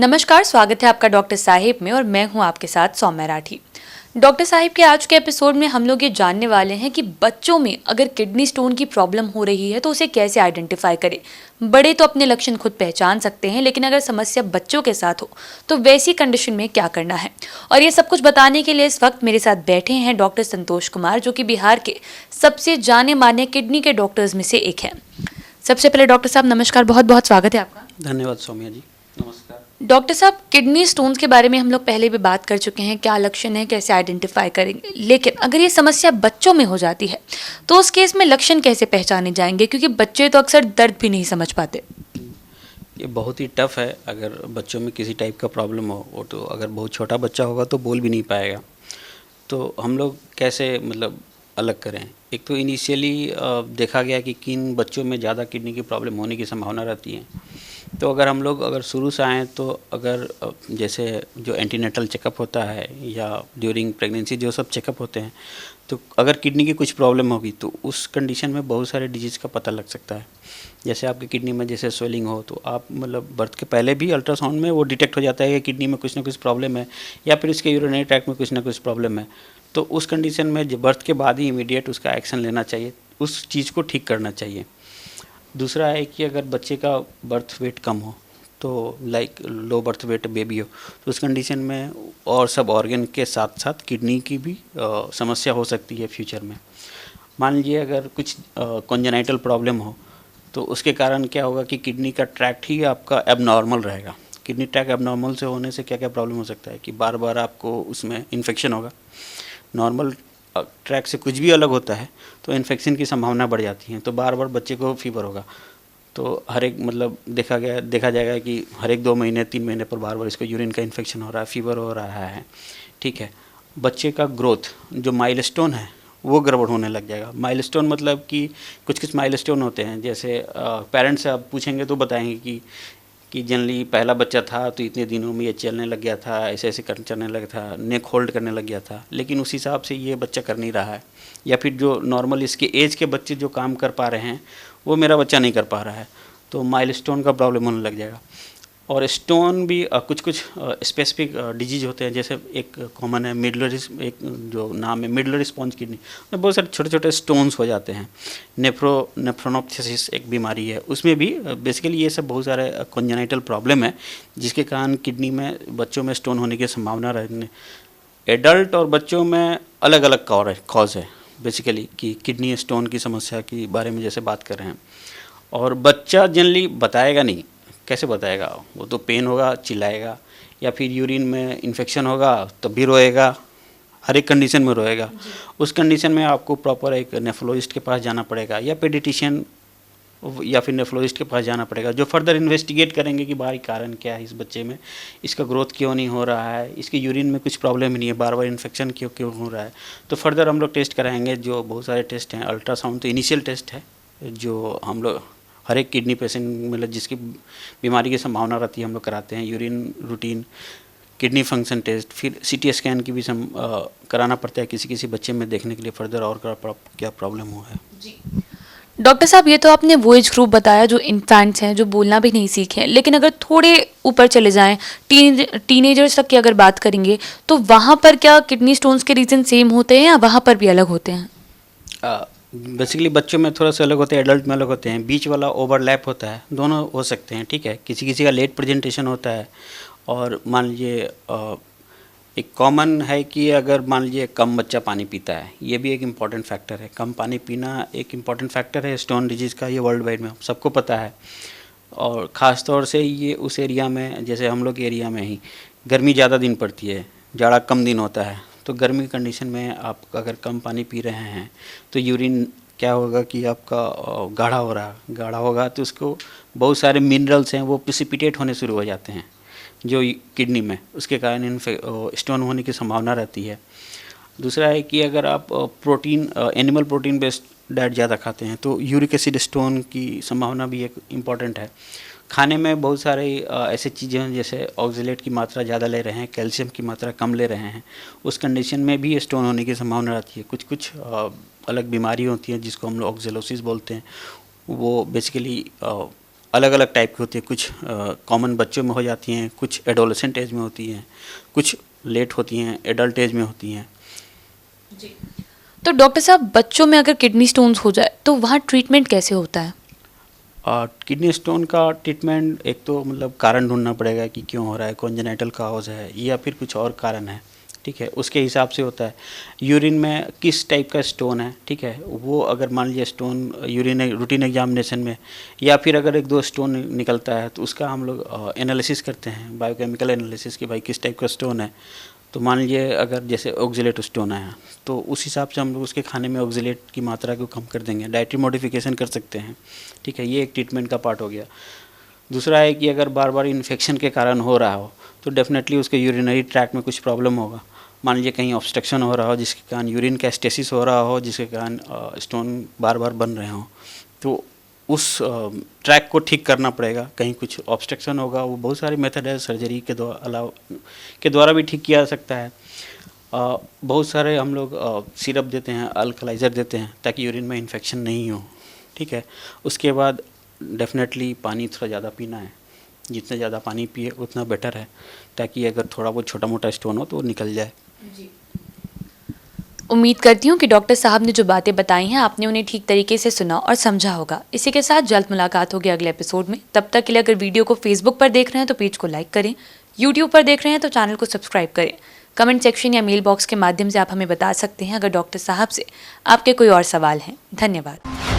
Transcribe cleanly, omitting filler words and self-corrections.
नमस्कार, स्वागत है आपका डॉक्टर साहिब में और मैं हूं आपके साथ सौम्या राठी। डॉक्टर साहिब के आज के एपिसोड में हम लोग ये जानने वाले हैं कि बच्चों में अगर किडनी स्टोन की प्रॉब्लम हो रही है तो उसे कैसे आइडेंटिफाई करें। बड़े तो अपने लक्षण खुद पहचान सकते हैं, लेकिन अगर समस्या बच्चों के साथ हो तो वैसी कंडीशन में क्या करना है। और ये सब कुछ बताने के लिए इस वक्त मेरे साथ बैठे हैं डॉक्टर संतोष कुमार, जो कि बिहार के सबसे जाने माने किडनी के डॉक्टर्स में से एक है। सबसे पहले डॉक्टर साहब नमस्कार, बहुत बहुत स्वागत है आपका। धन्यवाद सौम्या जी, नमस्कार। डॉक्टर साहब, किडनी स्टोन्स के बारे में हम लोग पहले भी बात कर चुके हैं, क्या लक्षण है, कैसे आइडेंटिफाई करेंगे। लेकिन अगर ये समस्या बच्चों में हो जाती है तो उस केस में लक्षण कैसे पहचाने जाएंगे, क्योंकि बच्चे तो अक्सर दर्द भी नहीं समझ पाते। ये बहुत ही टफ है। अगर बच्चों में किसी टाइप का प्रॉब्लम हो, वो तो अगर बहुत छोटा बच्चा होगा तो बोल भी नहीं पाएगा। तो हम लोग कैसे अलग करें। एक तो इनिशियली देखा गया कि किन बच्चों में ज़्यादा किडनी की प्रॉब्लम होने की संभावना रहती है। तो अगर शुरू से आएँ तो जैसे जो एंटीनेटल चेकअप होता है या ड्यूरिंग प्रेगनेंसी जो सब चेकअप होते हैं, तो अगर किडनी की कुछ प्रॉब्लम होगी तो उस कंडीशन में बहुत सारे डिजीज़ का पता लग सकता है। जैसे आपकी किडनी में जैसे स्वेलिंग हो तो आप बर्थ के पहले भी अल्ट्रासाउंड में वो डिटेक्ट हो जाता है कि किडनी में कुछ ना कुछ प्रॉब्लम है, या फिर इसके यूरिनरी ट्रैक्ट में कुछ ना कुछ प्रॉब्लम है। तो उस कंडीशन में बर्थ के बाद ही इमीडिएट उसका एक्शन लेना चाहिए, उस चीज़ को ठीक करना चाहिए। दूसरा है कि अगर बच्चे का बर्थ वेट कम हो, तो लो बर्थ वेट बेबी हो, तो उस कंडीशन में और सब ऑर्गन के साथ साथ किडनी की भी समस्या हो सकती है फ्यूचर में। मान लीजिए अगर कुछ कॉन्जेनाइटल प्रॉब्लम हो तो उसके कारण क्या होगा कि किडनी का ट्रैक्ट ही आपका एबनॉर्मल रहेगा। किडनी ट्रैक्ट एबनॉर्मल से होने से क्या क्या प्रॉब्लम हो सकता है कि बार बार आपको उसमें इन्फेक्शन होगा। नॉर्मल ट्रैक से कुछ भी अलग होता है तो इन्फेक्शन की संभावना बढ़ जाती है, तो बार बार बच्चे को फीवर होगा। तो हर एक देखा जाएगा कि हर एक 2 महीने 3 महीने पर बार बार इसको यूरिन का इन्फेक्शन हो रहा है, फीवर हो रहा है। ठीक है, बच्चे का ग्रोथ जो माइलस्टोन है वो गड़बड़ होने लग जाएगा। माइलस्टोन मतलब कि कुछ माइलस्टोन होते हैं, जैसे पेरेंट्स से आप पूछेंगे तो बताएंगे कि जनरली पहला बच्चा था तो इतने दिनों में ये चलने लग गया था, ऐसे ऐसे चलने लगा था, नेक होल्ड करने लग गया था, लेकिन उस हिसाब से ये बच्चा कर नहीं रहा है। या फिर जो नॉर्मल इसके एज के बच्चे जो काम कर पा रहे हैं वो मेरा बच्चा नहीं कर पा रहा है, तो माइलस्टोन का प्रॉब्लम होने लग जाएगा। और स्टोन भी कुछ स्पेसिफिक डिजीज होते हैं, जैसे एक कॉमन है एक जो नाम है मिडलरी स्पॉन्ज किडनी, में बहुत सारे छोटे छोटे स्टोन्स हो जाते हैं। नेफ्रोनोप्थेसिस एक बीमारी है, उसमें भी बेसिकली ये सब बहुत सारे कॉन्जेनाइटल प्रॉब्लम है जिसके कारण किडनी में बच्चों में स्टोन होने की संभावना रहने। एडल्ट और बच्चों में अलग अलग कॉज है बेसिकली कि किडनी स्टोन की समस्या के बारे में जैसे बात कर रहे हैं। और बच्चा जनरली बताएगा नहीं, कैसे बताएगा, वो तो पेन होगा चिल्लाएगा, या फिर यूरिन में इन्फेक्शन होगा तब भी रोएगा, हर एक कंडीशन में रोएगा। उस कंडीशन में आपको प्रॉपर एक नेफ्रोलॉजिस्ट के पास जाना पड़ेगा या पेडिट्रिशियन या फिर नेफ्रोलॉजिस्ट के पास जाना पड़ेगा, जो फर्दर इन्वेस्टिगेट करेंगे कि बाहरी कारण क्या है इस बच्चे में, इसका ग्रोथ क्यों नहीं हो रहा है, इसके यूरिन में कुछ प्रॉब्लम ही नहीं है, बार बार इन्फेक्शन क्यों हो रहा है। तो फर्दर हम लोग टेस्ट कराएंगे, जो बहुत सारे टेस्ट हैं। अल्ट्रासाउंड तो इनिशियल टेस्ट है जो हम लोग हर एक किडनी पेशेंट जिसकी बीमारी की संभावना रहती है हम लोग कराते हैं। Urine routine, kidney function test, फिर सीटी स्कैन की भी कराना पड़ता है किसी किसी बच्चे में, देखने के लिए फर्दर और क्या प्रॉब्लम हुआ है। जी डॉक्टर साहब, ये तो आपने वो एज ग्रुप बताया जो इन्फेंट्स हैं, जो बोलना भी नहीं सीखे हैं, लेकिन अगर थोड़े ऊपर चले जाएं, टीनेजर्स तक की अगर बात करेंगे तो वहाँ पर क्या किडनी स्टोन्स के रीज़न सेम होते हैं या वहाँ पर भी अलग होते हैं? बेसिकली बच्चों में थोड़ा सा अलग होते हैं, एडल्ट में अलग होते हैं, बीच वाला ओवरलैप होता है, दोनों हो सकते हैं। ठीक है, किसी किसी का लेट प्रेजेंटेशन होता है। और मान लीजिए एक कॉमन है कि अगर मान लीजिए कम बच्चा पानी पीता है, ये भी एक इम्पॉर्टेंट फैक्टर है। कम पानी पीना एक इम्पॉर्टेंट फैक्टर है स्टोन डिजीज़ का, ये वर्ल्ड वाइड में सबको पता है। और ख़ास तौर से ये उस एरिया में, जैसे हम लोग के एरिया में ही गर्मी ज़्यादा दिन पड़ती है, जाड़ा कम दिन होता है, तो गर्मी की कंडीशन में आप अगर कम पानी पी रहे हैं तो यूरिन क्या होगा कि आपका गाढ़ा होगा तो उसको बहुत सारे मिनरल्स हैं वो प्रिसिपिटेट होने शुरू हो जाते हैं जो किडनी में, उसके कारण स्टोन होने की संभावना रहती है। दूसरा है कि अगर आप एनिमल प्रोटीन बेस्ड डाइट ज़्यादा खाते हैं तो यूरिक एसिड स्टोन की संभावना भी एक इम्पॉर्टेंट है। खाने में बहुत सारे ऐसे चीज़ें हैं, जैसे ऑक्जेलेट की मात्रा ज़्यादा ले रहे हैं, कैल्शियम की मात्रा कम ले रहे हैं, उस कंडीशन में भी स्टोन होने की संभावना रहती है। कुछ अलग बीमारी होती हैं जिसको हम लोग ऑक्जेलोसिस बोलते हैं, वो बेसिकली अलग अलग टाइप की होती है। कुछ कॉमन बच्चों में हो जाती हैं, कुछ एडोलेसेंट एज में होती हैं, कुछ लेट होती हैं, एडल्ट एज में होती हैं। जी। तो डॉक्टर साहब, बच्चों में अगर किडनी स्टोन्स हो जाए तो वहाँ ट्रीटमेंट कैसे होता है? किडनी स्टोन का ट्रीटमेंट एक तो मतलब कारण ढूंढना पड़ेगा कि क्यों हो रहा है, कॉन्जेनिटल काउज है या फिर कुछ और कारण है, ठीक है, उसके हिसाब से होता है। यूरिन में किस टाइप का स्टोन है, ठीक है, वो अगर मान लीजिए स्टोन यूरिन रूटीन एग्जामिनेशन में या फिर अगर एक दो स्टोन निकलता है तो उसका हम लोग एनालिसिस करते हैं, बायोकेमिकल एनालिसिस कि भाई किस टाइप का स्टोन है। तो मान लीजिए अगर जैसे ऑक्जेलेट स्टोन आया तो उस हिसाब से हम लोग उसके खाने में ऑक्जेलेट की मात्रा को कम कर देंगे, डाइटरी मॉडिफिकेशन कर सकते हैं, ठीक है, ये एक ट्रीटमेंट का पार्ट हो गया। दूसरा है कि अगर बार बार इन्फेक्शन के कारण हो रहा हो तो डेफिनेटली उसके यूरिनरी ट्रैक में कुछ प्रॉब्लम होगा। मान लीजिए कहीं ऑब्स्ट्रक्शन हो रहा हो जिसके कारण यूरिन का स्टेसिस हो रहा हो, जिसके कारण स्टोन बार बार बन रहे हों, तो उस ट्रैक को ठीक करना पड़ेगा। कहीं कुछ ऑब्स्ट्रक्शन होगा, वो बहुत सारे मेथड है, सर्जरी के द्वारा भी ठीक किया जा सकता है। बहुत सारे हम लोग सिरप देते हैं, अल्कलाइज़र देते हैं ताकि यूरिन में इन्फेक्शन नहीं हो, ठीक है। उसके बाद डेफिनेटली पानी थोड़ा ज़्यादा पीना है, जितना ज़्यादा पानी पिए उतना बेटर है, ताकि अगर थोड़ा बहुत छोटा मोटा स्टोन हो तो वो निकल जाए। जी। उम्मीद करती हूँ कि डॉक्टर साहब ने जो बातें बताई हैं आपने उन्हें ठीक तरीके से सुना और समझा होगा। इसी के साथ जल्द मुलाकात होगी अगले एपिसोड में। तब तक के लिए अगर वीडियो को फेसबुक पर देख रहे हैं तो पेज को लाइक करें, यूट्यूब पर देख रहे हैं तो चैनल को सब्सक्राइब करें। कमेंट सेक्शन या मेल बॉक्स के माध्यम से आप हमें बता सकते हैं अगर डॉक्टर साहब से आपके कोई और सवाल हैं। धन्यवाद।